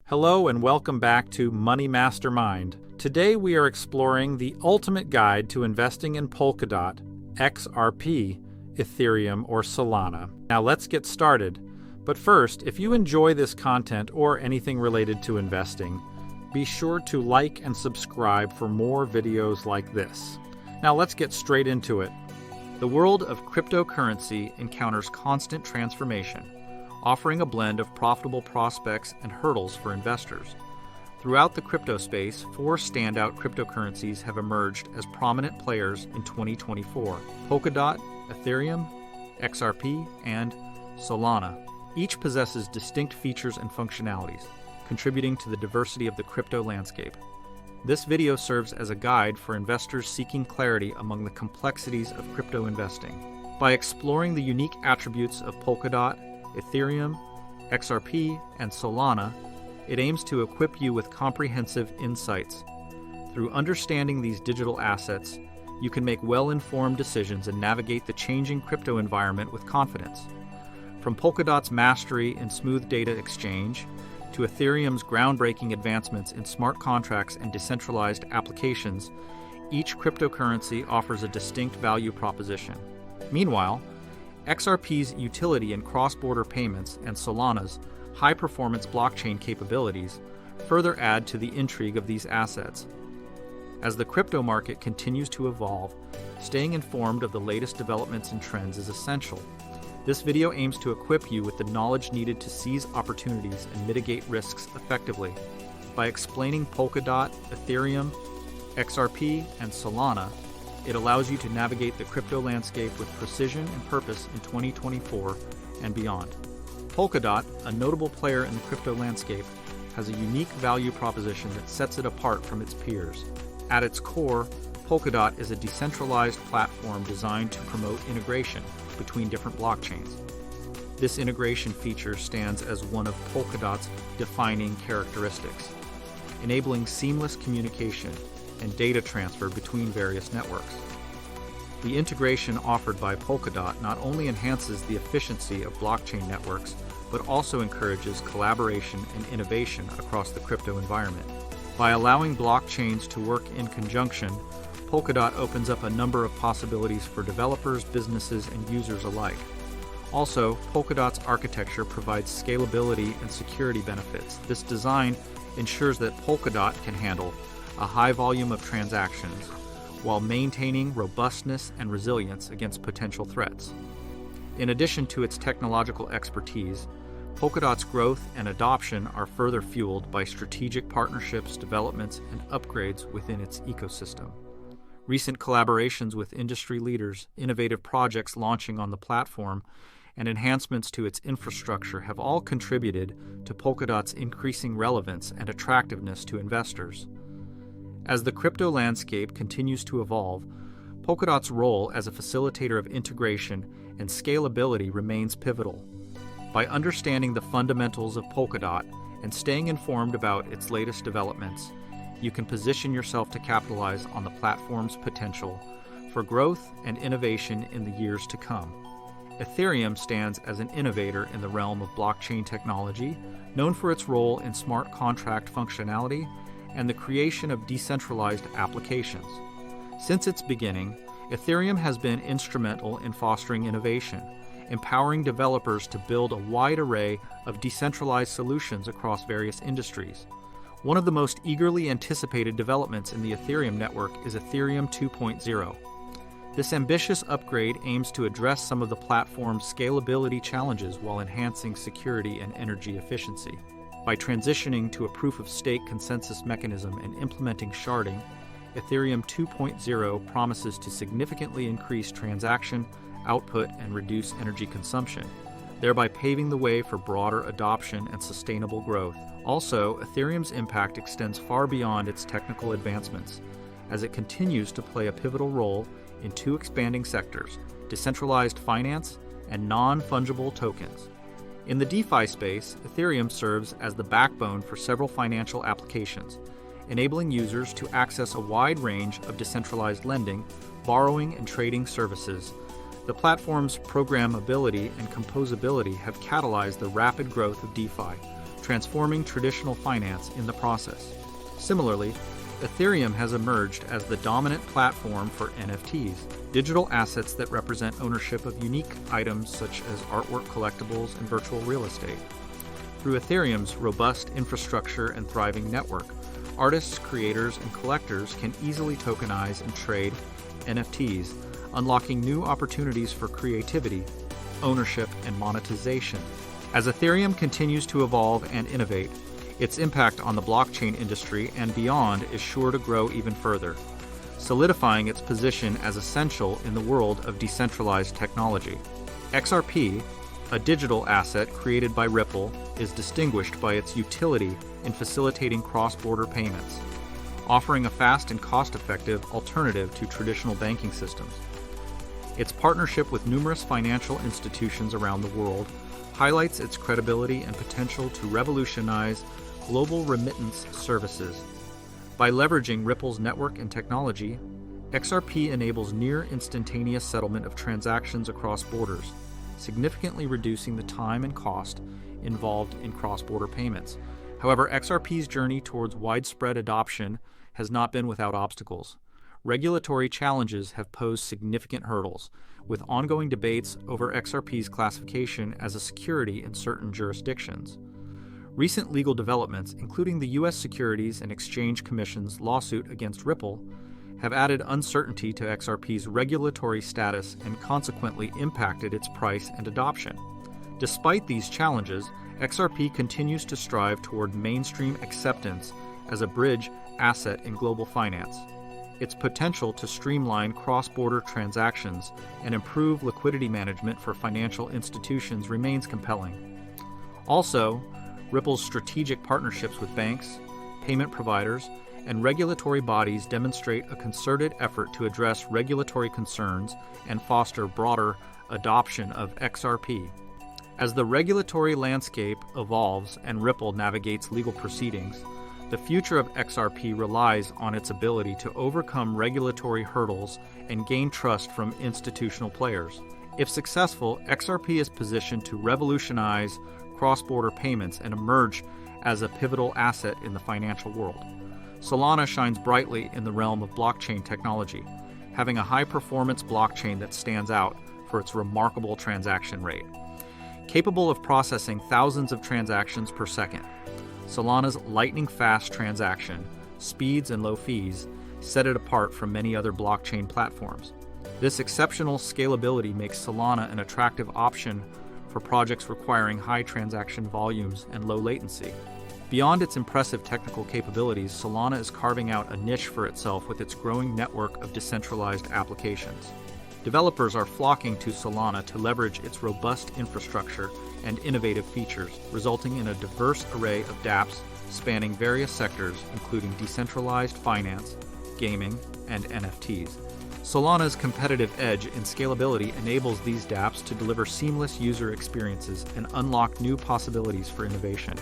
Hello and welcome back to MoneyMasterMind. Today we are exploring the ultimate guide to investing in Polkadot, XRP, Ethereum, or Solana. Now let's get started. But first, if you enjoy this content or anything related to investing, be sure to like and subscribe for more videos like this. Now let's get straight into it. The world of cryptocurrency encounters constant transformation, offering a blend of profitable prospects and hurdles for investors. Throughout the crypto space, 4 standout cryptocurrencies have emerged as prominent players in 2024: Polkadot, Ethereum, XRP, and Solana. Each possesses distinct features and functionalities, contributing to the diversity of the crypto landscape. This video serves as a guide for investors seeking clarity among the complexities of crypto investing. By exploring the unique attributes of Polkadot, Ethereum, XRP, and Solana, it aims to equip you with comprehensive insights. Through understanding these digital assets, you can make well-informed decisions and navigate the changing crypto environment with confidence. From Polkadot's mastery in smooth data exchange to Ethereum's groundbreaking advancements in smart contracts and decentralized applications, each cryptocurrency offers a distinct value proposition. Meanwhile, XRP's utility in cross-border payments and Solana's high-performance blockchain capabilities further add to the intrigue of these assets. As the crypto market continues to evolve, staying informed of the latest developments and trends is essential. This video aims to equip you with the knowledge needed to seize opportunities and mitigate risks effectively. By explaining Polkadot, Ethereum, XRP, and Solana, it allows you to navigate the crypto landscape with precision and purpose in 2024 and beyond. Polkadot, a notable player in the crypto landscape, has a unique value proposition that sets it apart from its peers. At its core, Polkadot is a decentralized platform designed to promote integration between different blockchains. This integration feature stands as one of Polkadot's defining characteristics, enabling seamless communication and data transfer between various networks. The integration offered by Polkadot not only enhances the efficiency of blockchain networks, but also encourages collaboration and innovation across the crypto environment. By allowing blockchains to work in conjunction, Polkadot opens up a number of possibilities for developers, businesses, and users alike. Also, Polkadot's architecture provides scalability and security benefits. This design ensures that Polkadot can handle a high volume of transactions while maintaining robustness and resilience against potential threats. In addition to its technological expertise, Polkadot's growth and adoption are further fueled by strategic partnerships, developments, and upgrades within its ecosystem. Recent collaborations with industry leaders, innovative projects launching on the platform, and enhancements to its infrastructure have all contributed to Polkadot's increasing relevance and attractiveness to investors. As the crypto landscape continues to evolve, Polkadot's role as a facilitator of integration and scalability remains pivotal. By understanding the fundamentals of Polkadot and staying informed about its latest developments, you can position yourself to capitalize on the platform's potential for growth and innovation in the years to come. Ethereum stands as an innovator in the realm of blockchain technology, known for its role in smart contract functionality and the creation of decentralized applications. Since its beginning, Ethereum has been instrumental in fostering innovation, empowering developers to build a wide array of decentralized solutions across various industries. One of the most eagerly anticipated developments in the Ethereum network is Ethereum 2.0. This ambitious upgrade aims to address some of the platform's scalability challenges while enhancing security and energy efficiency. By transitioning to a proof-of-stake consensus mechanism and implementing sharding, Ethereum 2.0 promises to significantly increase transaction output and reduce energy consumption, thereby paving the way for broader adoption and sustainable growth. Also, Ethereum's impact extends far beyond its technical advancements, as it continues to play a pivotal role in 2 expanding sectors: decentralized finance and non-fungible tokens. In the DeFi space, Ethereum serves as the backbone for several financial applications, enabling users to access a wide range of decentralized lending, borrowing, and trading services. The platform's programmability and composability have catalyzed the rapid growth of DeFi, transforming traditional finance in the process. Similarly, Ethereum has emerged as the dominant platform for NFTs, digital assets that represent ownership of unique items such as artwork, collectibles, and virtual real estate. Through Ethereum's robust infrastructure and thriving network, artists, creators, and collectors can easily tokenize and trade NFTs, unlocking new opportunities for creativity, ownership, and monetization. As Ethereum continues to evolve and innovate, its impact on the blockchain industry and beyond is sure to grow even further, solidifying its position as essential in the world of decentralized technology. XRP, a digital asset created by Ripple, is distinguished by its utility in facilitating cross-border payments, offering a fast and cost-effective alternative to traditional banking systems. Its partnership with numerous financial institutions around the world highlights its credibility and potential to revolutionize global remittance services. By leveraging Ripple's network and technology, XRP enables near-instantaneous settlement of transactions across borders, significantly reducing the time and cost involved in cross-border payments. However, XRP's journey towards widespread adoption has not been without obstacles. Regulatory challenges have posed significant hurdles, with ongoing debates over XRP's classification as a security in certain jurisdictions. Recent legal developments, including the U.S. Securities and Exchange Commission's lawsuit against Ripple, have added uncertainty to XRP's regulatory status and consequently impacted its price and adoption. Despite these challenges, XRP continues to strive toward mainstream acceptance as a bridge asset in global finance. Its potential to streamline cross-border transactions and improve liquidity management for financial institutions remains compelling. Also, Ripple's strategic partnerships with banks, payment providers, and regulatory bodies demonstrate a concerted effort to address regulatory concerns and foster broader adoption of XRP. As the regulatory landscape evolves and Ripple navigates legal proceedings, the future of XRP relies on its ability to overcome regulatory hurdles and gain trust from institutional players. If successful, XRP is positioned to revolutionize cross-border payments and emerge as a pivotal asset in the financial world. Solana shines brightly in the realm of blockchain technology, having a high-performance blockchain that stands out for its remarkable transaction rate. Capable of processing thousands of transactions per second, Solana's lightning-fast transaction, speeds, and low fees set it apart from many other blockchain platforms. This exceptional scalability makes Solana an attractive option for projects requiring high transaction volumes and low latency. Beyond its impressive technical capabilities, Solana is carving out a niche for itself with its growing network of decentralized applications. Developers are flocking to Solana to leverage its robust infrastructure and innovative features, resulting in a diverse array of dApps spanning various sectors, including decentralized finance, gaming, and NFTs. Solana's competitive edge in scalability enables these dApps to deliver seamless user experiences and unlock new possibilities for innovation.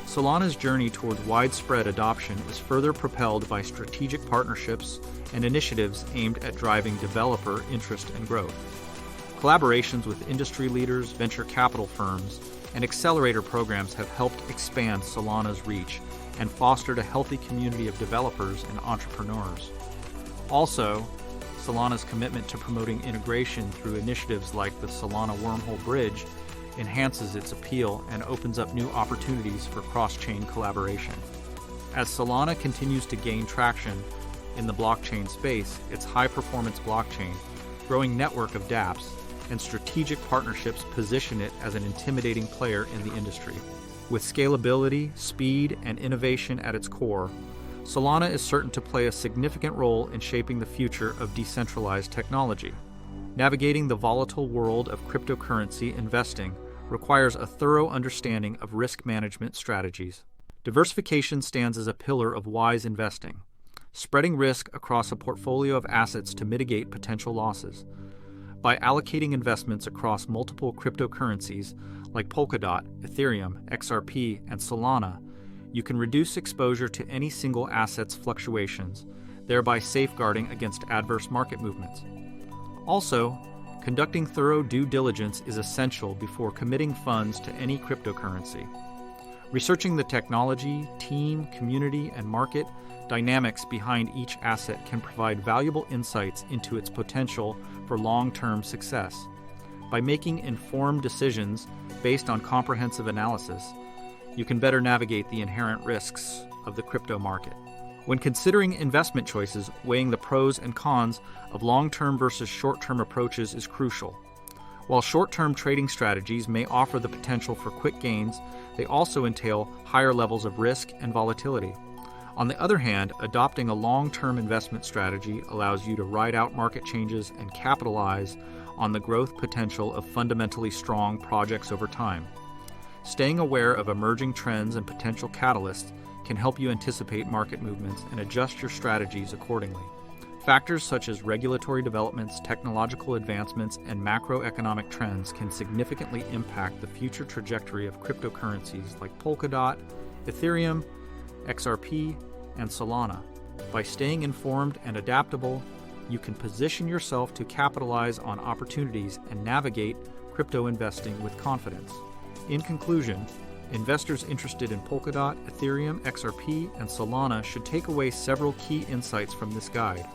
Solana's journey toward widespread adoption is further propelled by strategic partnerships and initiatives aimed at driving developer interest and growth. Collaborations with industry leaders, venture capital firms, and accelerator programs have helped expand Solana's reach and fostered a healthy community of developers and entrepreneurs. Also, Solana's commitment to promoting integration through initiatives like the Solana Wormhole Bridge enhances its appeal and opens up new opportunities for cross-chain collaboration. As Solana continues to gain traction in the blockchain space, its high-performance blockchain, growing network of dApps, and strategic partnerships position it as an intimidating player in the industry. With scalability, speed, and innovation at its core, Solana is certain to play a significant role in shaping the future of decentralized technology. Navigating the volatile world of cryptocurrency investing requires a thorough understanding of risk management strategies. Diversification stands as a pillar of wise investing, spreading risk across a portfolio of assets to mitigate potential losses. By allocating investments across multiple cryptocurrencies like Polkadot, Ethereum, XRP, and Solana, you can reduce exposure to any single asset's fluctuations, thereby safeguarding against adverse market movements. Also, conducting thorough due diligence is essential before committing funds to any cryptocurrency. Researching the technology, team, community, and market dynamics behind each asset can provide valuable insights into its potential for long-term success. By making informed decisions based on comprehensive analysis, you can better navigate the inherent risks of the crypto market. When considering investment choices, weighing the pros and cons of long-term versus short-term approaches is crucial. While short-term trading strategies may offer the potential for quick gains, they also entail higher levels of risk and volatility. On the other hand, adopting a long-term investment strategy allows you to ride out market changes and capitalize on the growth potential of fundamentally strong projects over time. Staying aware of emerging trends and potential catalysts can help you anticipate market movements and adjust your strategies accordingly. Factors such as regulatory developments, technological advancements, and macroeconomic trends can significantly impact the future trajectory of cryptocurrencies like Polkadot, Ethereum, XRP, and Solana. By staying informed and adaptable, you can position yourself to capitalize on opportunities and navigate crypto investing with confidence. In conclusion, investors interested in Polkadot, Ethereum, XRP, and Solana should take away several key insights from this guide.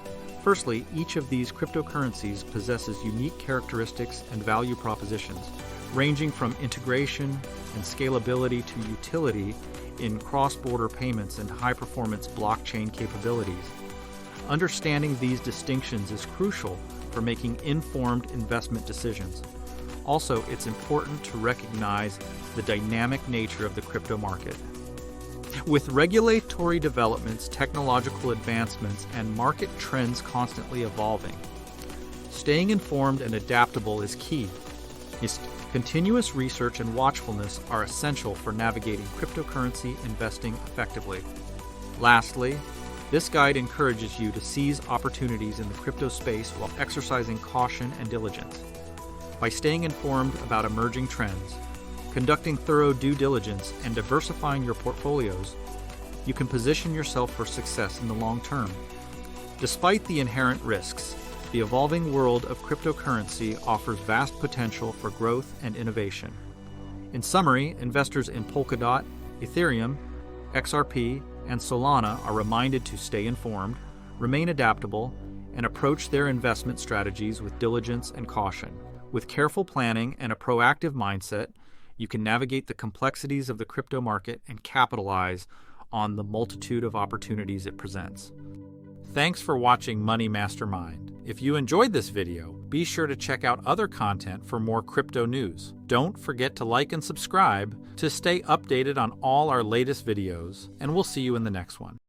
Firstly, each of these cryptocurrencies possesses unique characteristics and value propositions, ranging from integration and scalability to utility in cross-border payments and high-performance blockchain capabilities. Understanding these distinctions is crucial for making informed investment decisions. Also, it's important to recognize the dynamic nature of the crypto market. With regulatory developments, technological advancements, and market trends constantly evolving, staying informed and adaptable is key. Continuous research and watchfulness are essential for navigating cryptocurrency investing effectively. Lastly, this guide encourages you to seize opportunities in the crypto space while exercising caution and diligence. By staying informed about emerging trends, conducting thorough due diligence, and diversifying your portfolios, you can position yourself for success in the long term. Despite the inherent risks, the evolving world of cryptocurrency offers vast potential for growth and innovation. In summary, investors in Polkadot, Ethereum, XRP, and Solana are reminded to stay informed, remain adaptable, and approach their investment strategies with diligence and caution. With careful planning and a proactive mindset, you can navigate the complexities of the crypto market and capitalize on the multitude of opportunities it presents. Thanks for watching Money Mastermind. If you enjoyed this video, be sure to check out other content for more crypto news. Don't forget to like and subscribe to stay updated on all our latest videos, and we'll see you in the next one.